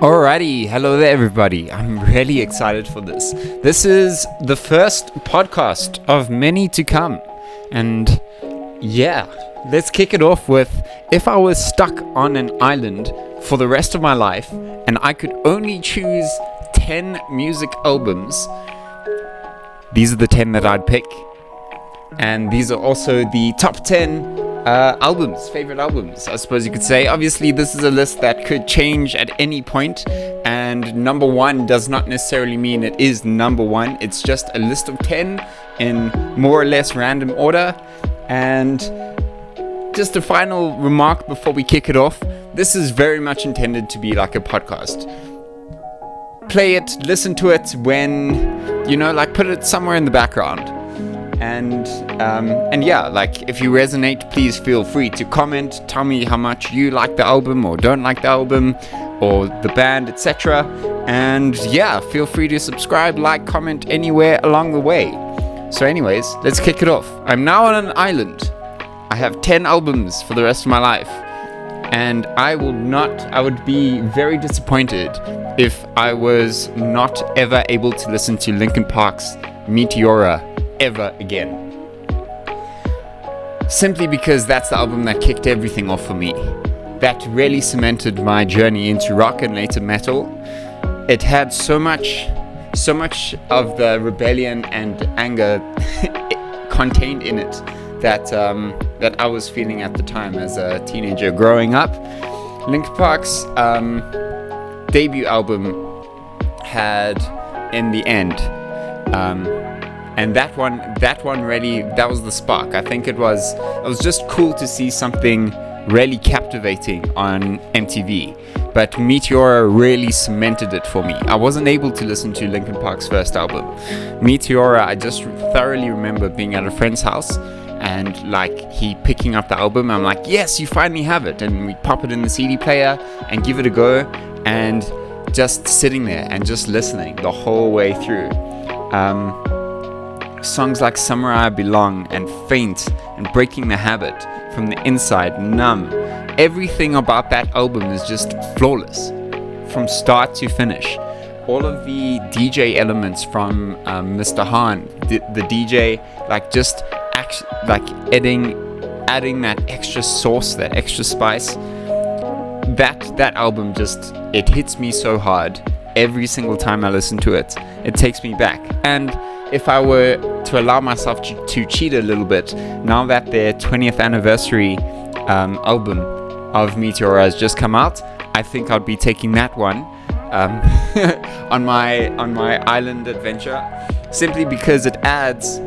Alrighty, hello there everybody. I'm really excited for this. This is the first podcast of many to come. And yeah, let's kick it off with, if I was stuck on an island for the rest of my life and I could only choose 10 music albums, these are the 10 that I'd pick. And these are also the top 10 favorite albums, I suppose you could say. Obviously, this is a list that could change at any point, and number one does not necessarily mean it is number one. It's just a list of 10 in more or less random order. And just a final remark before we kick it off, this is very much intended to be like a podcast. Play it, listen to it when, put it somewhere in the background. And yeah, if you resonate, please feel free to comment, tell me how much you like the album or don't like the album or the band, etc. And yeah, feel free to subscribe, like, comment anywhere along the way. So anyways, let's kick it off. I'm now on an island. I have 10 albums for the rest of my life. And I would be very disappointed if I was not ever able to listen to Linkin Park's Meteora ever again. Simply because that's the album that kicked everything off for me. That really cemented my journey into rock and later metal. It had so much of the rebellion and anger contained in it that I was feeling at the time as a teenager growing up. Linkin Park's debut album had In the End. And that one really, that was the spark. I think it was just cool to see something really captivating on MTV. But Meteora really cemented it for me. I wasn't able to listen to Linkin Park's first album. Meteora, I just thoroughly remember being at a friend's house and he picking up the album. I'm like, yes, you finally have it. And we pop it in the CD player and give it a go, and just sitting there and just listening the whole way through. Songs like Somewhere I Belong and Faint and Breaking the Habit, From the Inside, Numb. Everything about that album is just flawless from start to finish. All of the DJ elements from Mr. Hahn, the DJ, adding that extra sauce, that extra spice. That album it hits me so hard every single time I listen to it. It takes me back. And if I were to allow myself to cheat a little bit, now that their 20th anniversary album of Meteora has just come out, I think I'd be taking that one on my island adventure, simply because it adds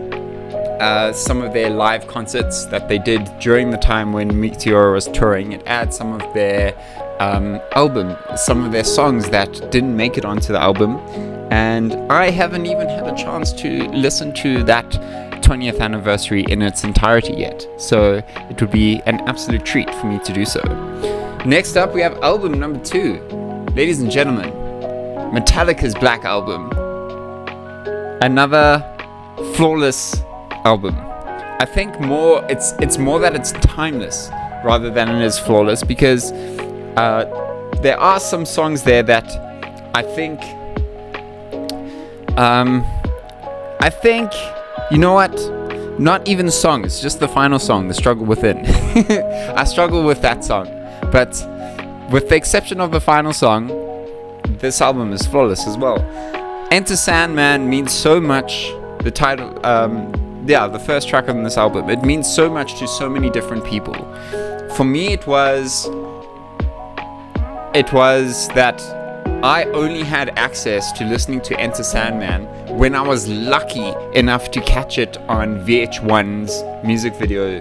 some of their live concerts that they did during the time when Meteora was touring. It adds some of their album, some of their songs that didn't make it onto the album. And I haven't even had a chance to listen to that 20th anniversary in its entirety yet. So it would be an absolute treat for me to do so. Next up, we have album number 2. Ladies and gentlemen, Metallica's Black Album. Another flawless album. I think it's more that it's timeless rather than it is flawless, because there are some songs there that I think, you know what? Not even songs, just the final song, The Struggle Within. I struggle with that song. But with the exception of the final song, this album is flawless as well. Enter Sandman means so much. The title, the first track on this album, it means so much to so many different people. For me, it was that I only had access to listening to Enter Sandman when I was lucky enough to catch it on VH1's music video,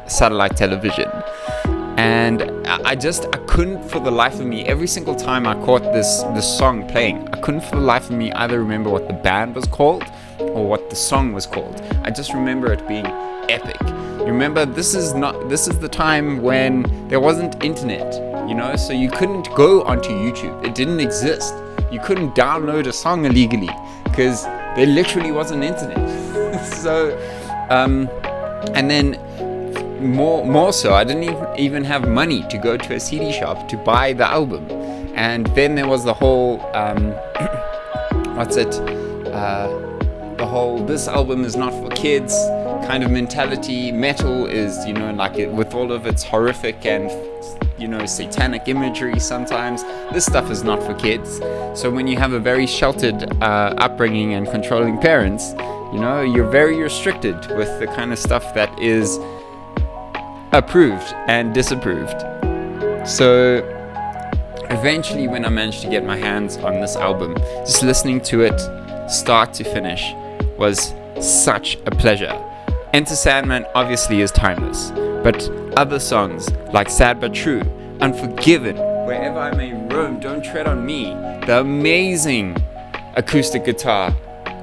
satellite television. And I couldn't for the life of me, every single time I caught this song playing, I couldn't for the life of me either remember what the band was called or what the song was called. I just remember it being epic. Remember, this is the time when there wasn't internet, so you couldn't go onto YouTube. It didn't exist. You couldn't download a song illegally because there literally wasn't internet. So, and then more so, I didn't even have money to go to a CD shop to buy the album. And then there was the whole this album is not for kids kind of mentality. Metal is, like with all of its horrific and satanic imagery sometimes, this stuff is not for kids. So when you have a very sheltered upbringing and controlling parents, you're very restricted with the kind of stuff that is approved and disapproved. So eventually, when I managed to get my hands on this album, just listening to it start to finish was such a pleasure. Enter Sandman obviously is timeless, but other songs like Sad But True, Unforgiven, Wherever I May Roam, Don't Tread on Me, the amazing acoustic guitar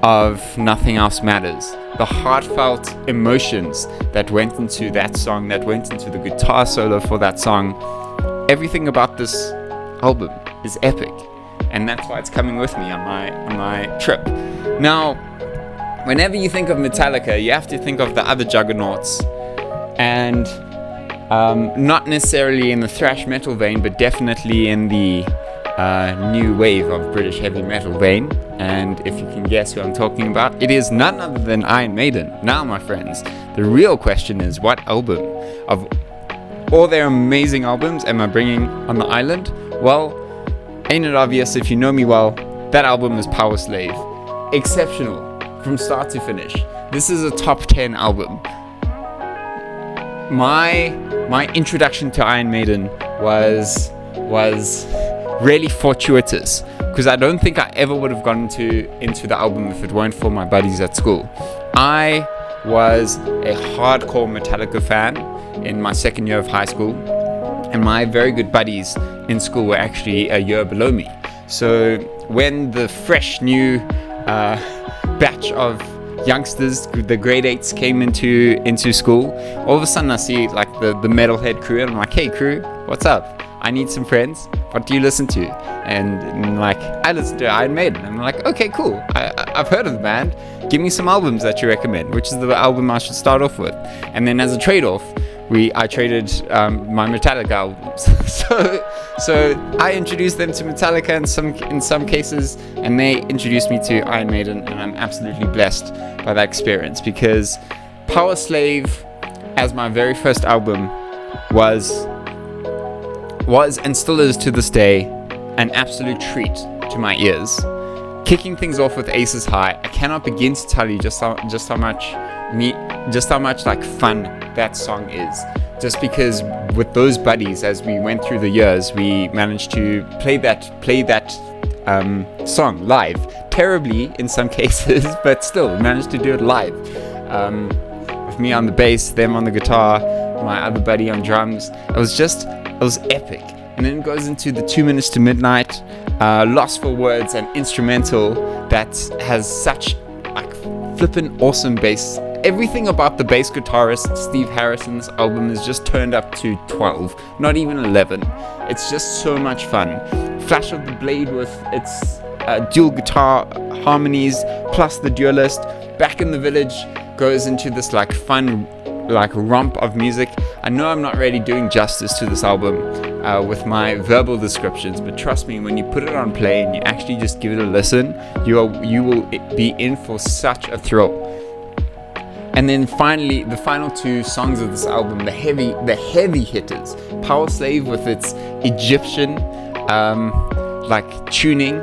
of Nothing Else Matters, the heartfelt emotions that went into that song, that went into the guitar solo for that song. Everything about this album is epic, and that's why it's coming with me on my trip. Now, whenever you think of Metallica, you have to think of the other juggernauts, and not necessarily in the thrash metal vein, but definitely in the new wave of British heavy metal vein. And if you can guess who I'm talking about, it is none other than Iron Maiden. Now, my friends, the real question is, what album of all their amazing albums am I bringing on the island? Well, ain't it obvious if you know me well, that album is Power Slave. Exceptional from start to finish. This is a top 10 album. My introduction to Iron Maiden was really fortuitous, because I don't think I ever would have gone into the album if it weren't for my buddies at school. I was a hardcore Metallica fan in my second year of high school, and my very good buddies in school were actually a year below me. So when the fresh new batch of youngsters, the grade 8s, came into school, all of a sudden I see like the metalhead crew, and I'm like, hey crew, what's up? I need some friends. What do you listen to? And like, I listen to Iron Maiden. I'm like, okay, cool. I've heard of the band. Give me some albums that you recommend. Which is the album I should start off with? And then as a trade-off, I traded my Metallica albums. so I introduced them to Metallica in some cases, and they introduced me to Iron Maiden, and I'm absolutely blessed by that experience, because Power Slave, as my very first album, was and still is to this day an absolute treat to my ears. Kicking things off with Aces High, I cannot begin to tell you just how much like fun that song is. Just because with those buddies, as we went through the years, we managed to play that song live, terribly in some cases, but still managed to do it live. With me on the bass, them on the guitar, my other buddy on drums. It was epic. And then it goes into the 2 Minutes to Midnight, Lost for Words, and instrumental that has such like flippin' awesome bass. Everything about the bass guitarist Steve Harrison's album is just turned up to 12, not even 11. It's just so much fun. Flash of the Blade with its dual guitar harmonies, plus the Duelist. Back in the Village goes into this like fun like romp of music. I know I'm not really doing justice to this album with my verbal descriptions, but trust me, when you put it on play and you actually just give it a listen, you will be in for such a thrill. And then finally, the final two songs of this album, the heavy hitters, Power Slave with its Egyptian like tuning.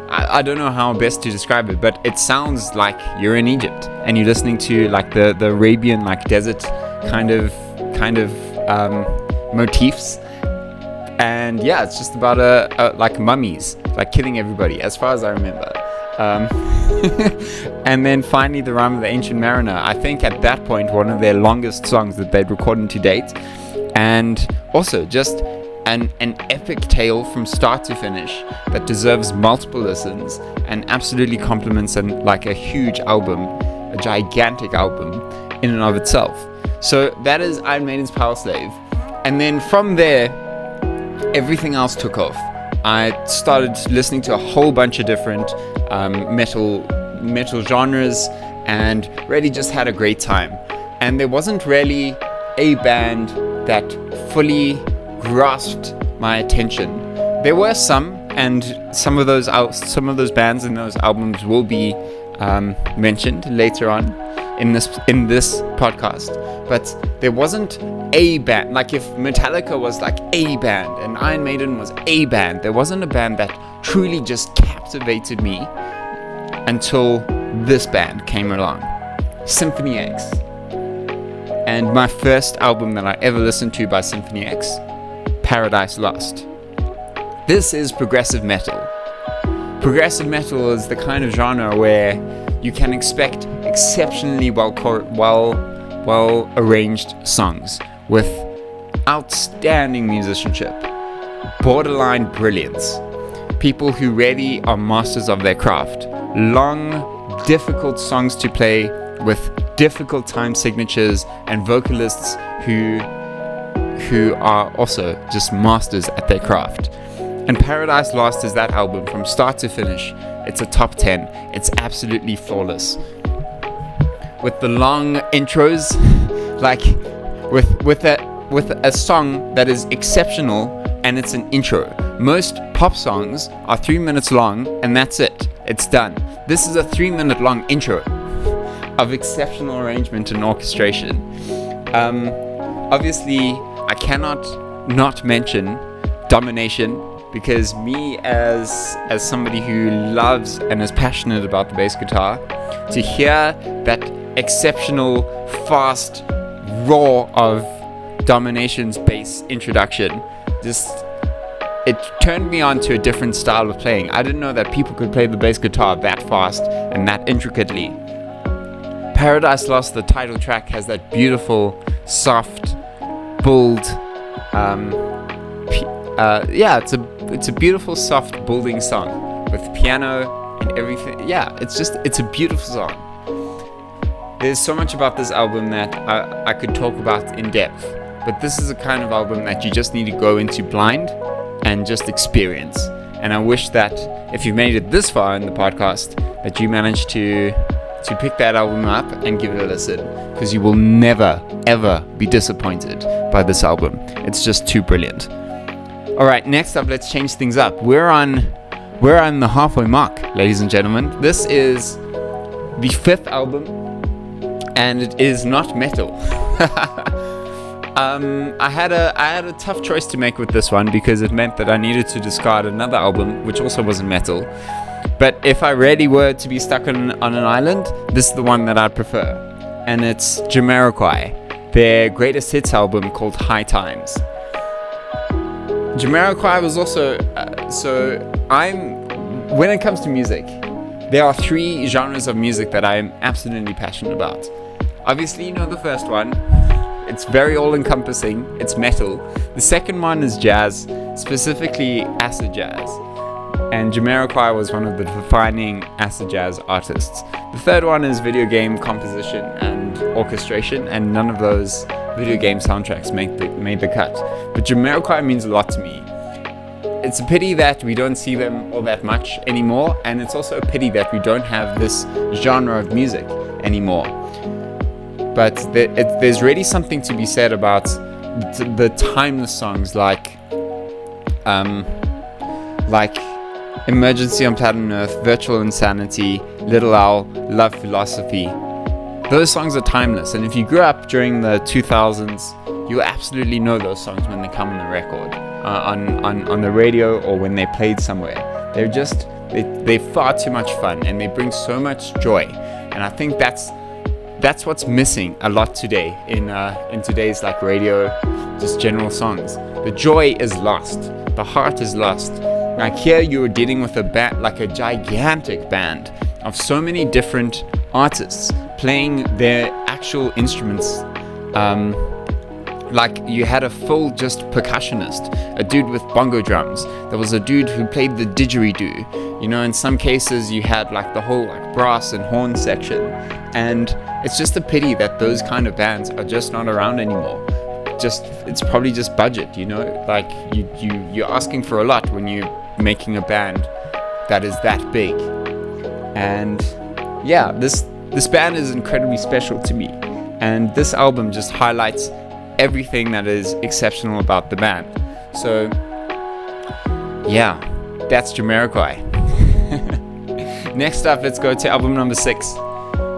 I don't know how best to describe it, but it sounds like you're in Egypt and you're listening to like the Arabian like desert kind of motifs. And yeah, it's just about like mummies like killing everybody, as far as I remember. And then finally, The Rime of the Ancient Mariner. I think at that point one of their longest songs that they'd recorded to date, and also just an epic tale from start to finish that deserves multiple listens and absolutely complements and like a huge album, a gigantic album in and of itself. So that is Iron Maiden's Power Slave. And then from there, everything else took off. I started listening to a whole bunch of different metal genres and really just had a great time. And there wasn't really a band that fully grasped my attention. There were some, and some of those bands and those albums will be mentioned later on in this podcast. But there wasn't a band. Like if Metallica was like a band and Iron Maiden was a band, there wasn't a band that truly just captivated me until this band came along, Symphony X. And my first album that I ever listened to by Symphony X, Paradise Lost. This is progressive metal. Progressive metal is the kind of genre where you can expect exceptionally well arranged songs with outstanding musicianship, borderline brilliance, people who really are masters of their craft, long, difficult songs to play with difficult time signatures, and vocalists who are also just masters at their craft. And Paradise Lost is that album from start to finish. It's a top 10. It's absolutely flawless. With the long intros, like with a song that is exceptional, and it's an intro. Most pop songs are 3 minutes long and that's it. It's done. This is a 3-minute long intro of exceptional arrangement and orchestration. Obviously, I cannot not mention Domination, because me as somebody who loves and is passionate about the bass guitar, to hear that exceptional fast roar of Domination's bass introduction, it turned me on to a different style of playing. I didn't know that people could play the bass guitar that fast and that intricately. Paradise Lost, the title track, has that beautiful, soft, bold, it's a beautiful, soft, building song with piano and everything. Yeah, it's a beautiful song. There's so much about this album that I could talk about in depth, but this is a kind of album that you just need to go into blind and just experience. And I wish that if you've made it this far in the podcast, that you managed to pick that album up and give it a listen, because you will never ever be disappointed by this album. It's just too brilliant. Alright, next up, let's change things up. We're on the halfway mark, ladies and gentlemen. This is the 5th album, and it is not metal. I had a tough choice to make with this one, because it meant that I needed to discard another album which also wasn't metal. But if I really were to be stuck on an island, this is the one that I'd prefer, and it's Jamiroquai, their greatest hits album called High Times. Jamiroquai was also when it comes to music, there are 3 genres of music that I am absolutely passionate about. Obviously, you know the first one. It's very all-encompassing. It's metal. The second one is jazz, specifically acid jazz. And Jamiroquai was one of the defining acid jazz artists. The third one is video game composition and orchestration, and none of those video game soundtracks made the cut. But Jamiroquai means a lot to me. It's a pity that we don't see them all that much anymore, and it's also a pity that we don't have this genre of music anymore. But there's really something to be said about the timeless songs like Emergency on Planet Earth, Virtual Insanity, Little Owl, Love Philosophy. Those songs are timeless, and if you grew up during the 2000s, you absolutely know those songs when they come on the record, on the radio, or when they played somewhere. They're far too much fun, and they bring so much joy. And I think that's what's missing a lot today in today's like radio, just general songs. The joy is lost. The heart is lost. Like here, you're dealing with a band, like a gigantic band of so many different artists playing their actual instruments. Like you had a full just percussionist, a dude with bongo drums. There was a dude who played the didgeridoo. You know, in some cases you had like the whole like brass and horn section. And it's just a pity that those kind of bands are just not around anymore. It's probably just budget, you know, like you're asking for a lot when you're making a band that is that big. And yeah, this band is incredibly special to me, and this album just highlights everything that is exceptional about the band. So yeah, that's Jamiroquai. Next up, let's go to album number 6,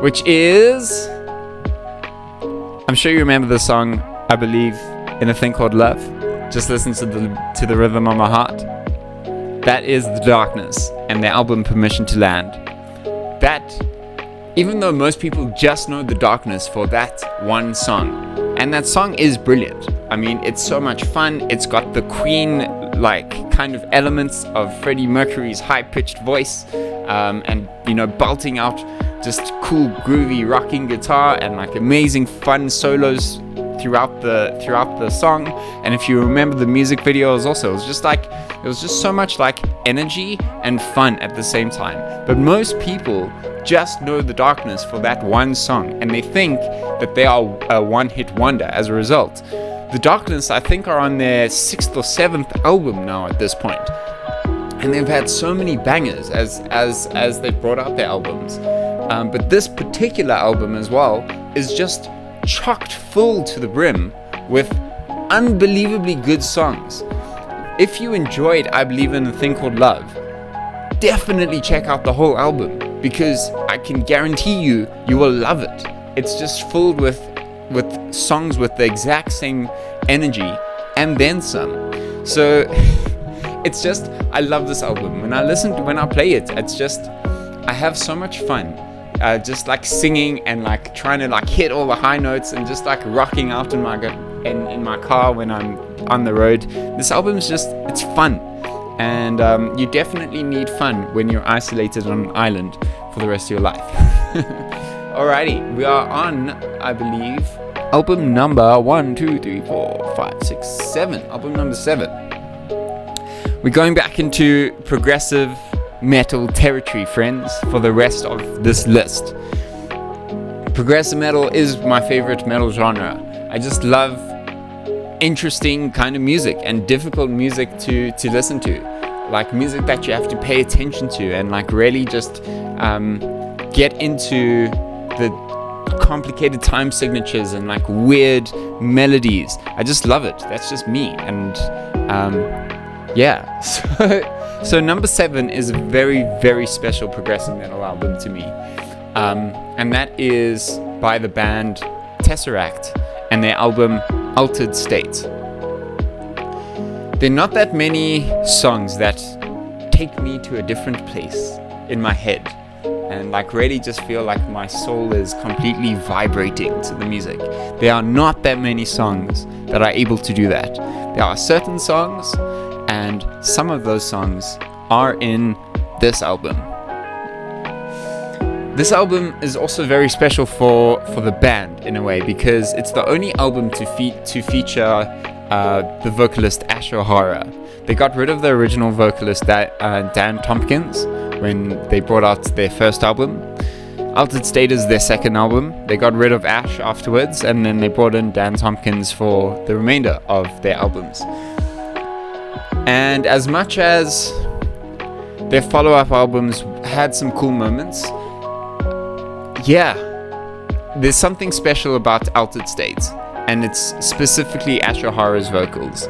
which is, I'm sure you remember the song, I believe, In a Thing Called Love. Just listen to the rhythm of my heart. That is The Darkness and their album Permission to Land. That, even though most people just know The Darkness for that one song, and that song is brilliant. I mean, it's so much fun. It's got the Queen-like kind of elements of Freddie Mercury's high-pitched voice, and, you know, belting out just cool, groovy, rocking guitar and like amazing fun solos throughout the song. And if you remember the music videos also, it was just so much like energy and fun at the same time. But most people just know The Darkness for that one song, and they think that they are a one-hit wonder as a result. The Darkness, I think, are on their 6th or 7th album now at this point, and they've had so many bangers as they brought out their albums. But this particular album as well is just chocked full to the brim with unbelievably good songs. If you enjoyed I Believe in a Thing Called Love, definitely check out the whole album, because I can guarantee you will love it. It's just filled with songs with the exact same energy and then some. So it's just, I love this album. When I play it, it's just, I have so much fun. Just like singing and like trying to like hit all the high notes and just like rocking out in my car when I'm on the road. This album is just, it's fun, and you definitely need fun when you're isolated on an island for the rest of your life. Alrighty, we are on, I believe, album number 1, 2, 3, 4, 5, 6, 7. Album number 7. We're going back into progressive metal territory, friends, for the rest of this list. Progressive metal is my favorite metal genre. I just love interesting kind of music and difficult music to listen to, like music that you have to pay attention to and like really just get into the complicated time signatures and like weird melodies. I just love it. That's just me. And yeah, so number 7 is a very, very special progressive metal album to me. And that is by the band Tesseract and their album Altered State. There are not that many songs that take me to a different place in my head and like really just feel like my soul is completely vibrating to the music. There are not that many songs that are able to do that. There are certain songs, and some of those songs are in this album. This album is also very special for the band in a way, because it's the only album to feature the vocalist Ash O'Hara. They got rid of the original vocalist Dan Tompkins when they brought out their first album. Altered State is their second album. They got rid of Ash afterwards, and then they brought in Dan Tompkins for the remainder of their albums. And as much as their follow-up albums had some cool moments, yeah, there's something special about Altered State, and it's specifically Ash O'Hara's vocals.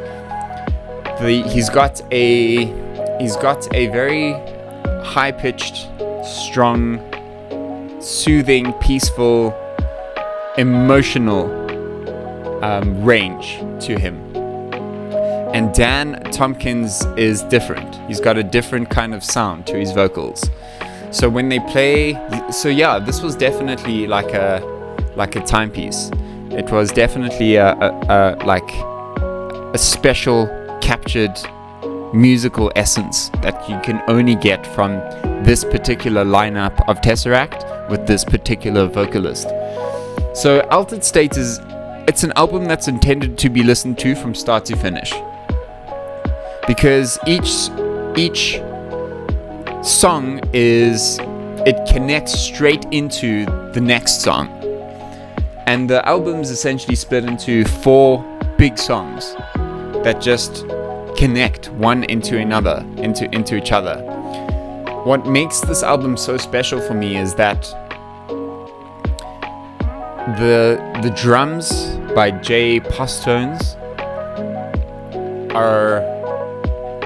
He's got a very high-pitched, strong, soothing, peaceful, emotional range to him. And Dan Tompkins is different. He's got a different kind of sound to his vocals. So when they play, yeah, this was definitely like a timepiece. It was definitely a special captured musical essence that you can only get from this particular lineup of Tesseract with this particular vocalist. So Altered State it's an album that's intended to be listened to from start to finish, because each song it connects straight into the next song, and the album's essentially split into 4 big songs that just connect one into another, into each other. What makes this album so special for me is that the drums by Jay Postones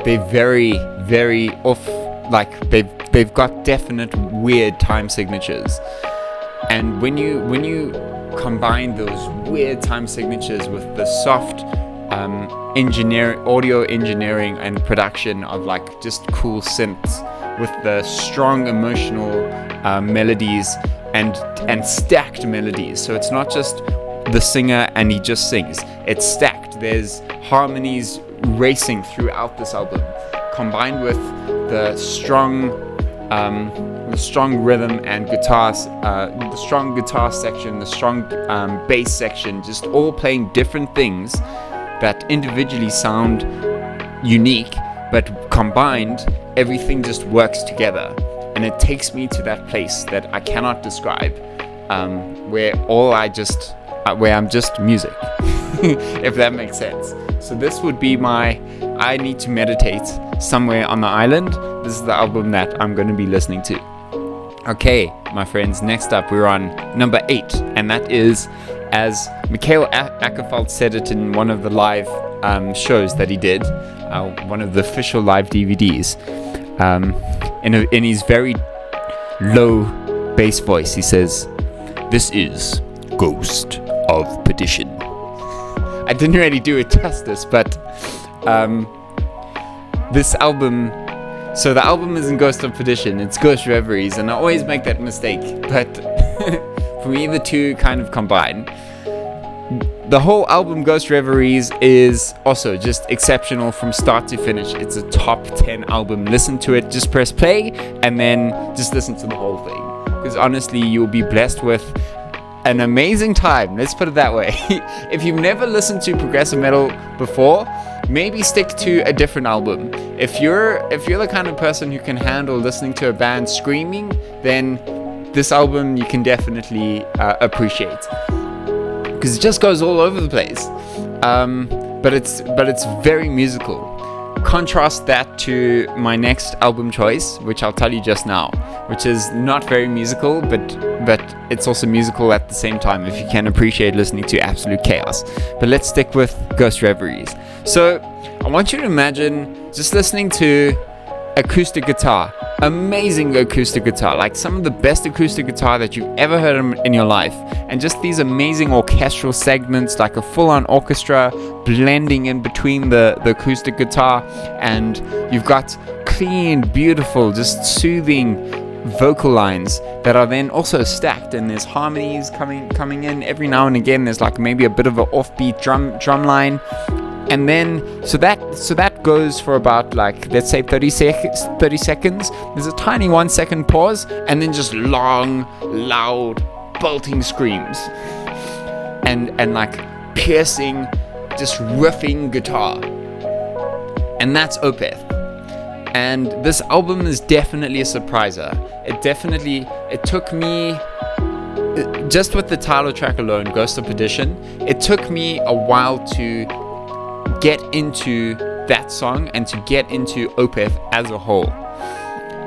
they're very, very off. Like they've got definite weird time signatures, and when you combine those weird time signatures with the soft audio engineering and production of like just cool synths, with the strong emotional melodies and stacked melodies. So it's not just the singer and he just sings. It's stacked. There's harmonies racing throughout this album, combined with the strong rhythm and guitars, the strong guitar section, the strong bass section, just all playing different things that individually sound unique, but combined, everything just works together. And it takes me to that place that I cannot describe, where I'm just music, if that makes sense. So this would be I need to meditate somewhere on the island. This is the album that I'm going to be listening to. Okay, my friends, next up we're on number 8, and that is, as Mikael Åkerfeldt said it in one of the live shows that he did, one of the official live DVDs, in his very low bass voice, he says, "This is Ghost of Perdition." I didn't really do it justice, but this album, so the album isn't Ghost of Perdition, it's Ghost Reveries, and I always make that mistake, but for me the two kind of combine. The whole album Ghost Reveries is also just exceptional from start to finish. It's a top 10 album. Listen to it, just press play and then just listen to the whole thing, because honestly you'll be blessed with an amazing time, let's put it that way. If you've never listened to progressive metal before, maybe stick to a different album. If you're the kind of person who can handle listening to a band screaming, then this album you can definitely appreciate, because it just goes all over the place. But it's very musical. Contrast that to my next album choice, which I'll tell you just now, which is not very musical, but it's also musical at the same time, if you can appreciate listening to absolute chaos. But let's stick with Ghost Reveries. So I want you to imagine just listening to acoustic guitar, amazing acoustic guitar, like some of the best acoustic guitar that you've ever heard in your life, and just these amazing orchestral segments, like a full-on orchestra blending in between the acoustic guitar, and you've got clean, beautiful, just soothing vocal lines that are then also stacked, and there's harmonies coming in every now and again. There's like maybe a bit of an offbeat drum line. And then, so that goes for about, like, let's say 30 seconds. There's a tiny 1 second pause, and then just long, loud, bolting screams. And like piercing, just riffing guitar. And that's Opeth. And this album is definitely a surpriser. It took me, just with the title track alone, Ghost of Perdition, it took me a while to get into that song and to get into Opeth as a whole.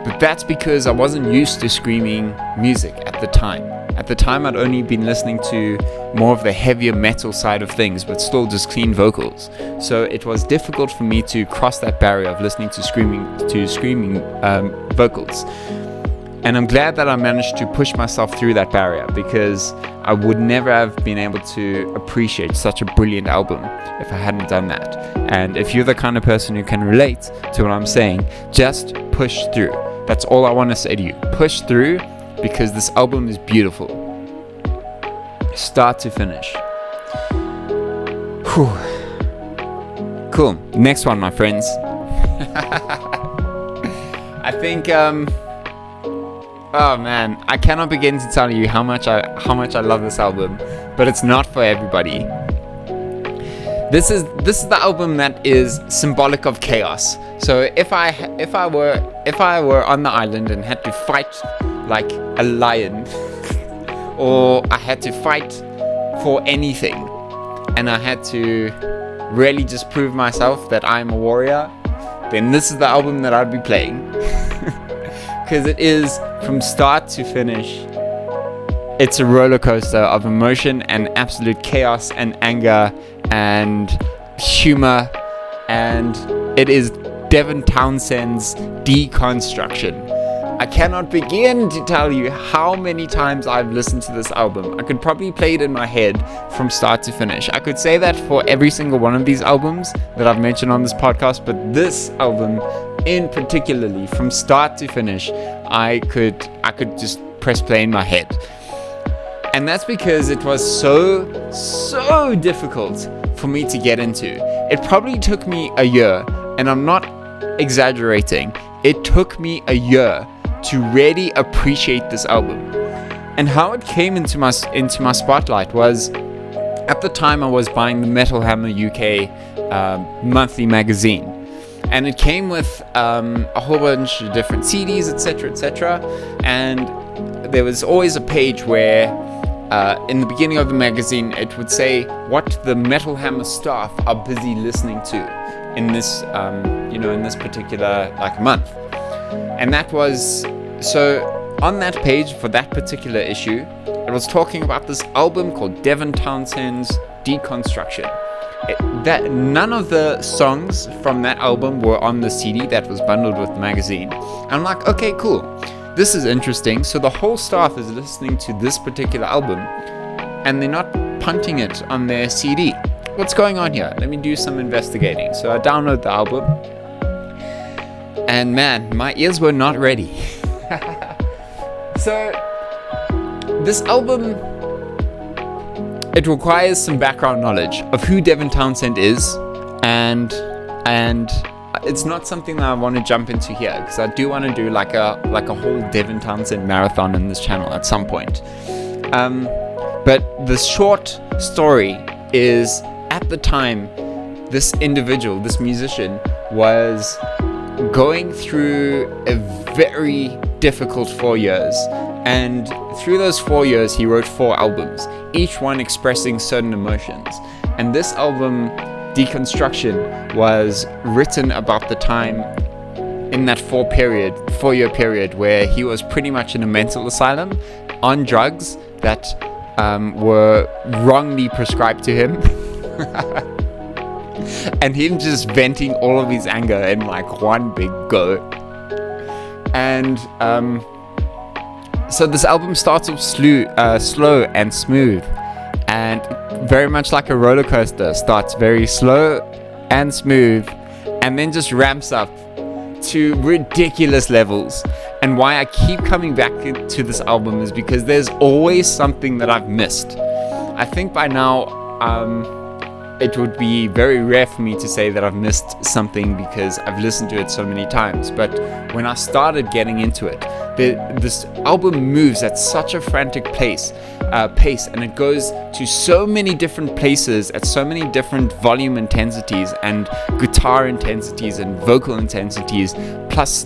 But that's because I wasn't used to screaming music at the time. At the time, I'd only been listening to more of the heavier metal side of things, but still just clean vocals. So it was difficult for me to cross that barrier of listening to screaming vocals. And I'm glad that I managed to push myself through that barrier, because I would never have been able to appreciate such a brilliant album if I hadn't done that. And if you're the kind of person who can relate to what I'm saying, just push through. That's all I want to say to you. Push through, because this album is beautiful. Start to finish. Whew. Cool. Next one, my friends. I think, oh man, I cannot begin to tell you how much I love this album, but it's not for everybody. This is the album that is symbolic of chaos. So if I were on the island and had to fight like a lion, or I had to fight for anything, and I had to really just prove myself that I'm a warrior, then this is the album that I'd be playing. Because it is, from start to finish, it's a roller coaster of emotion and absolute chaos and anger and humor, and it is Devin Townsend's Deconstruction. I cannot begin to tell you how many times I've listened to this album. I could probably play it in my head from start to finish. I could say that for every single one of these albums that I've mentioned on this podcast, but this album in particularly, from start to finish, I could just press play in my head. And that's because it was so difficult for me to get into. It probably took me a year, and I'm not exaggerating. It took me a year to really appreciate this album. And how it came into my spotlight was, at the time I was buying the Metal Hammer UK monthly magazine, and it came with a whole bunch of different CDs, etc. And there was always a page where in the beginning of the magazine it would say what the Metal Hammer staff are busy listening to in this in this particular month. And that was, so on that page for that particular issue, it was talking about this album called Devin Townsend's Deconstruction. That none of the songs from that album were on the CD that was bundled with the magazine. I'm like, okay, cool. This is interesting. So the whole staff is listening to this particular album, and they're not punting it on their CD. What's going on here? Let me do some investigating. So I download the album, and man, my ears were not ready. So this album, it requires some background knowledge of who Devin Townsend is, and it's not something that I want to jump into here, because I do want to do like a whole Devin Townsend marathon in this channel at some point. But the short story is, at the time, this individual, this musician, was going through a very difficult 4 years. And through those 4 years, he wrote 4 albums, each one expressing certain emotions. And this album, Deconstruction, was written about the time in that 4-year period where he was pretty much in a mental asylum on drugs that were wrongly prescribed to him. And him just venting all of his anger in one big go. And so this album starts off slow and smooth, and very much like a roller coaster. Starts very slow and smooth, and then just ramps up to ridiculous levels. And why I keep coming back to this album is because there's always something that I've missed. I think by now it would be very rare for me to say that I've missed something, because I've listened to it so many times. But when I started getting into it, this album moves at such a frantic pace, and it goes to so many different places at so many different volume intensities and guitar intensities and vocal intensities, plus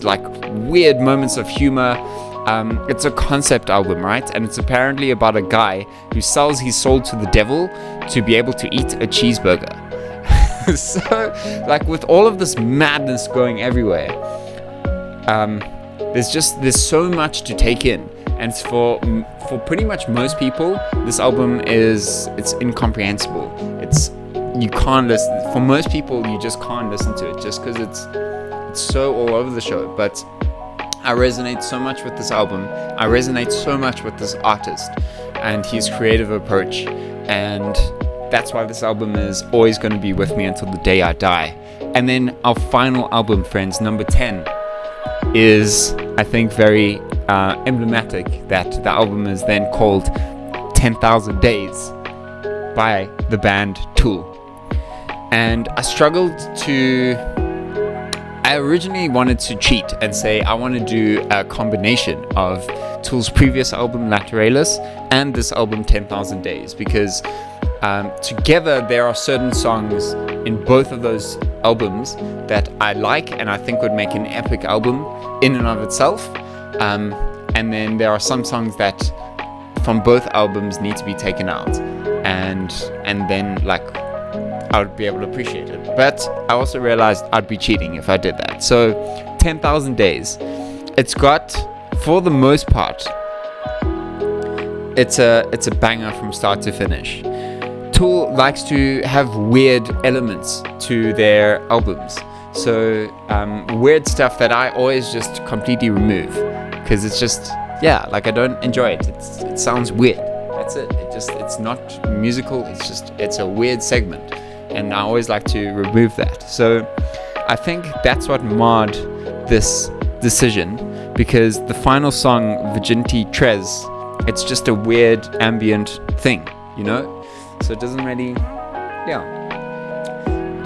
weird moments of humor. It's a concept album, right? And it's apparently about a guy who sells his soul to the devil to be able to eat a cheeseburger. So, with all of this madness going everywhere, there's so much to take in. And for pretty much most people, this album it's incomprehensible. You can't listen. For most people, you just can't listen to it just because it's so all over the show. But I resonate so much with this album. I resonate so much with this artist and his creative approach. And that's why this album is always going to be with me until the day I die. And then our final album, friends, number 10, is, I think, very emblematic that the album is then called 10,000 Days by the band Tool. And I originally wanted to cheat and say I want to do a combination of Tool's previous album Lateralis and this album 10,000 Days, because together there are certain songs in both of those albums that I like and I think would make an epic album in and of itself, and then there are some songs that from both albums need to be taken out, and then I would be able to appreciate it. But I also realized I'd be cheating if I did that. So 10,000 Days, it's got, for the most part, it's a banger from start to finish. Tool likes to have weird elements to their albums. So weird stuff that I always just completely remove, because it's just, I don't enjoy it. It sounds weird. That's it. It's not musical. It's a weird segment, and I always like to remove that. So I think that's what marred this decision, because the final song, Virginity Tres, it's just a weird ambient thing, So it doesn't really,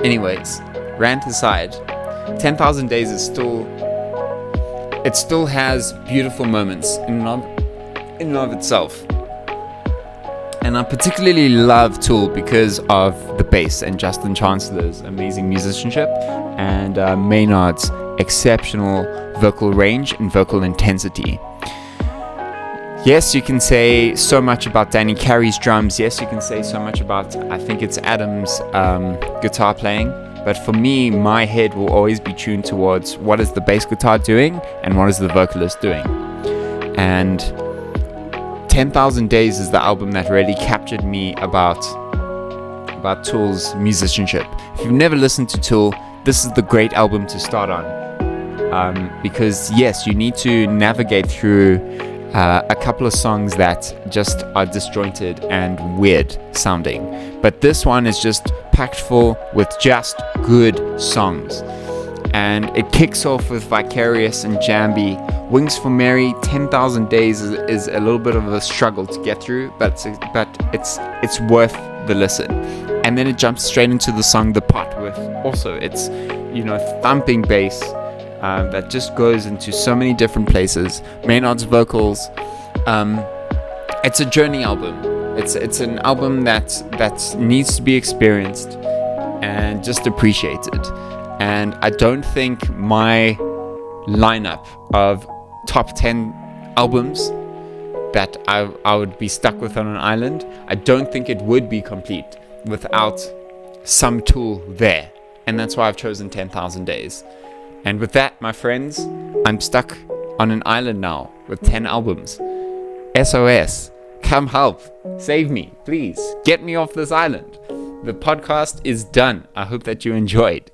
Anyways, rant aside, 10,000 Days is still has beautiful moments in and of itself. And I particularly love Tool because of the bass and Justin Chancellor's amazing musicianship and Maynard's exceptional vocal range and vocal intensity. Yes, you can say so much about Danny Carey's drums. Yes, you can say so much about, I think it's Adam's guitar playing. But for me, my head will always be tuned towards what is the bass guitar doing and what is the vocalist doing. And 10,000 Days is the album that really captured me about Tool's musicianship. If you've never listened to Tool, this is the great album to start on. Because yes, you need to navigate through a couple of songs that just are disjointed and weird sounding, but this one is just packed full with just good songs. And it kicks off with Vicarious and Jambi. Wings for Mary, 10,000 Days is a little bit of a struggle to get through, but it's worth the listen. And then it jumps straight into the song The Pot, with also it's thumping bass that just goes into so many different places. Maynard's vocals. It's a journey album. It's an album that needs to be experienced and just appreciated. And I don't think my lineup of top 10 albums that I would be stuck with on an island, I don't think it would be complete without some Tool there. And that's why I've chosen 10,000 Days. And with that, my friends, I'm stuck on an island now with 10 albums. SOS, come help, save me, please, get me off this island. The podcast is done. I hope that you enjoyed.